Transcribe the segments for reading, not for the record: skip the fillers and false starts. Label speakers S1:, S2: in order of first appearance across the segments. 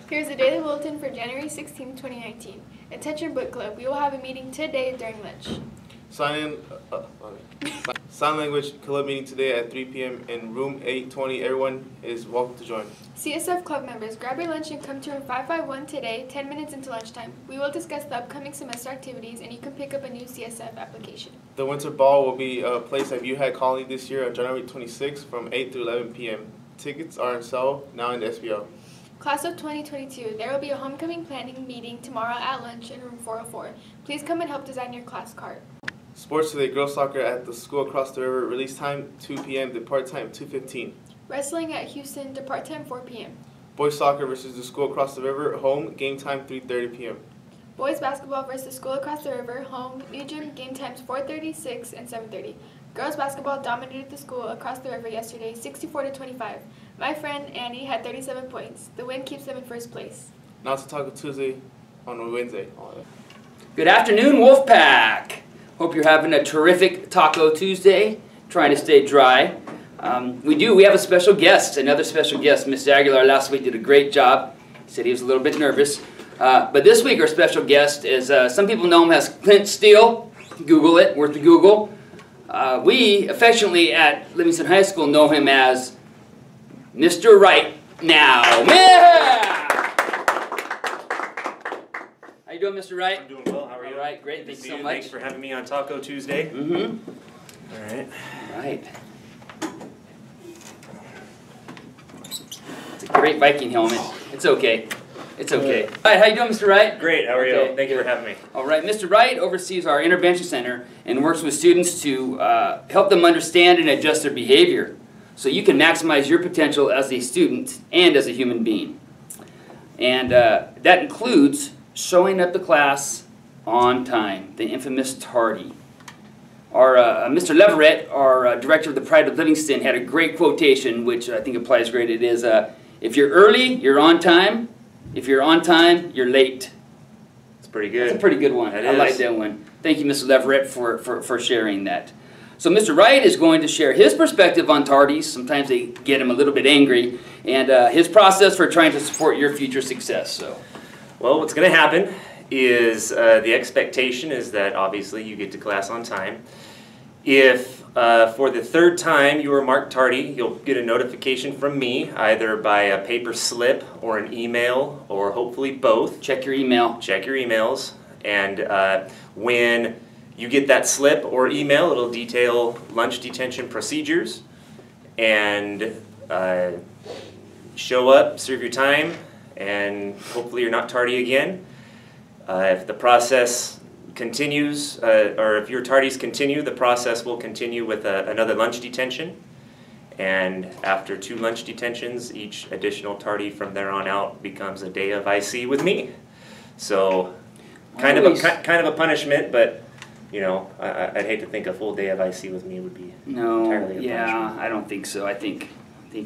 S1: Here's the daily bulletin for January 16, 2019. Attention book club, we will have a meeting today during lunch.
S2: Sign language club meeting today at 3 p.m. in room 820. Everyone is welcome to join.
S1: CSF club members, grab your lunch and come to room 551 today, 10 minutes into lunchtime. We will discuss the upcoming semester activities and you can pick up a new CSF application.
S2: The winter ball will be placed at Viewhead Colony this year on January 26 from 8 to 11 p.m. Tickets are on sale now in the SBL.
S1: Class of 2022, there will be a homecoming planning meeting tomorrow at lunch in room 404. Please come and help design your class card.
S2: Sports today, girls soccer at the school across the river. Release time 2 p.m. Depart time 2:15.
S1: Wrestling at Houston, depart time 4 p.m.
S2: Boys soccer versus the school across the river. Home game time 3:30 p.m.
S1: Boys basketball versus school across the river. Home new gym game times 4:30, 6, and 7:30. Girls basketball dominated the school across the river yesterday, 64-25. My friend Annie had 37 points. The win keeps them in first place.
S2: Now to Taco Tuesday on Wednesday.
S3: Good afternoon, Wolfpack. Hope you're having a terrific Taco Tuesday. Trying to stay dry. We have a special guest, another special guest. Mr. Aguilar last week did a great job. He said he was a little bit nervous. But this week our special guest is, some people know him as Clint Steele. Google it, worth the Google. We affectionately at Livingston High School know him as Mr. Right now. Yeah! How you doing, Mr. Wright?
S4: I'm doing well. How are you?
S3: All right, great. Thank you so much.
S4: Thanks for having me on Taco Tuesday.
S3: Mm-hmm.
S4: All right.
S3: All right. It's a great Viking helmet. It's okay. It's okay. All right, how you doing, Mr. Wright?
S4: Great. How are
S3: Okay,
S4: you? Thank you for having me.
S3: All right, Mr. Wright oversees our intervention center and works with students to help them understand and adjust their behavior so you can maximize your potential as a student and as a human being. And that includes showing up to class on time, the infamous tardy. Our Mr. Leverett, our director of the Pride of Livingston, had a great quotation, which I think applies great. It is, if you're early, you're on time. If you're on time, you're late.
S4: It's pretty good.
S3: That's a pretty good one. I like that one. Thank you, Mr. Leverett, for sharing that. So Mr. Wright is going to share his perspective on tardies. Sometimes they get him a little bit angry. And his process for trying to support your future success. So,
S4: well, what's going to happen is the expectation is that obviously you get to class on time. If for the third time you are marked tardy, you'll get a notification from me, either by a paper slip or an email, or hopefully both.
S3: check your email.
S4: Check your emails, and when you get that slip or email, it'll detail lunch detention procedures, and show up, serve your time, and hopefully you're not tardy again. If the process continues, or if your tardies continue, the process will continue with another lunch detention. And after 2 lunch detentions, each additional tardy from there on out becomes a day of IC with me. So, kind of a punishment, but you know, I'd hate to think a full day of IC with me would be entirely a punishment.
S3: I don't think so. I think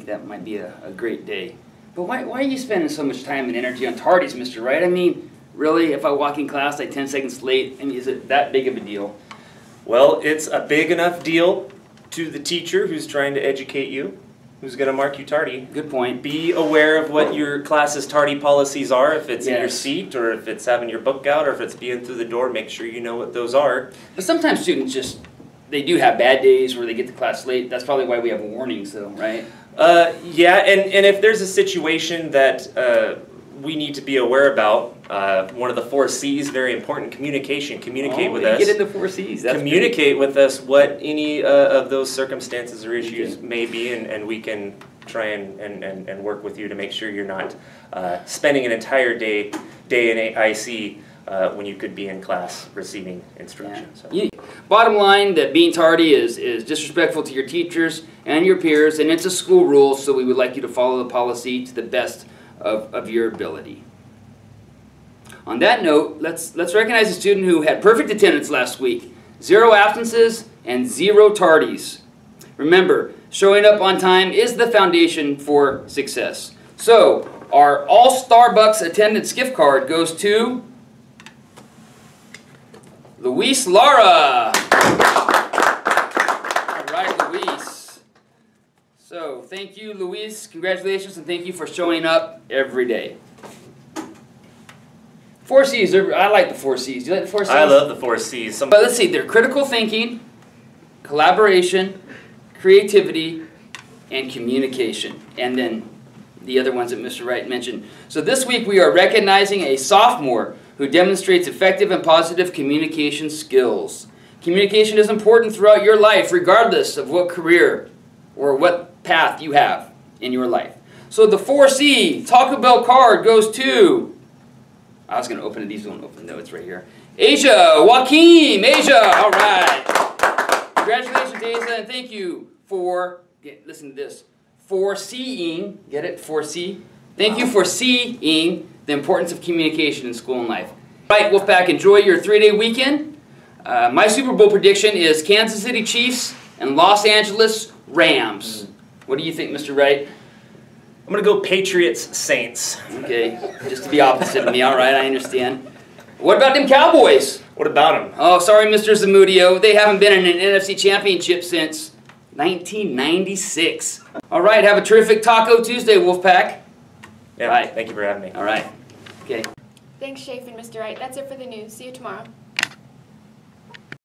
S3: that might be a great day. But why are you spending so much time and energy on tardies, Mr. Wright? I mean, really, if I walk in class like 10 seconds late, I mean, is it that big of a deal?
S4: Well, it's a big enough deal to the teacher who's trying to educate you, who's going to mark you tardy.
S3: Good point.
S4: Be aware of what your class's tardy policies are, if it's in your
S3: Yes.
S4: seat, or if it's having your book out, or if it's being through the door, make sure you know what those are.
S3: But sometimes students they do have bad days where they get to class late. That's probably why we have warnings, though, right?
S4: Yeah, and if there's a situation that we need to be aware about, one of the 4 C's, very important, communication. Communicate with us.
S3: Get into 4 C's. That's
S4: Communicate with us what any of those circumstances or issues may be, and we can try and work with you to make sure you're not spending an entire day in IC when you could be in class receiving instruction.
S3: Yeah. Bottom line, that being tardy is disrespectful to your teachers and your peers, and it's a school rule, so we would like you to follow the policy to the best of your ability. On that note, let's recognize a student who had perfect attendance last week. 0 absences and 0 tardies. Remember, showing up on time is the foundation for success. So, our All Starbucks attendance gift card goes to Luis Lara. All right, Luis. So, thank you, Luis. Congratulations, and thank you for showing up every day. 4 C's. I like the 4 C's. Do you like the 4 C's?
S4: I love the 4 C's.
S3: But let's see. They're critical thinking, collaboration, creativity, and communication. And then the other ones that Mr. Wright mentioned. So this week we are recognizing a sophomore who demonstrates effective and positive communication skills. Communication is important throughout your life, regardless of what career or what path you have in your life. So the 4C Taco Bell card goes to, I was going to open it, these won't open, no, it's right here. Asia Joaquim, Asia, all right. Congratulations, Asia, and thank you for, listen to this, for seeing, get it, 4C? Thank you for seeing the importance of communication in school and life. All right, Wolfpack, enjoy your 3-day weekend. My Super Bowl prediction is Kansas City Chiefs and Los Angeles Rams. What do you think, Mr. Wright?
S4: I'm going to go Patriots Saints.
S3: Okay, just the opposite of me. All right, I understand. What about them Cowboys?
S4: What about them?
S3: Oh, sorry, Mr. Zamudio. They haven't been in an NFC Championship since 1996. All right, have a terrific Taco Tuesday, Wolfpack.
S4: Yeah,
S3: Bye.
S4: Thank you for having me.
S3: All right. Okay.
S1: Thanks, Shafe and Mr. Wright. That's it for the news. See you tomorrow.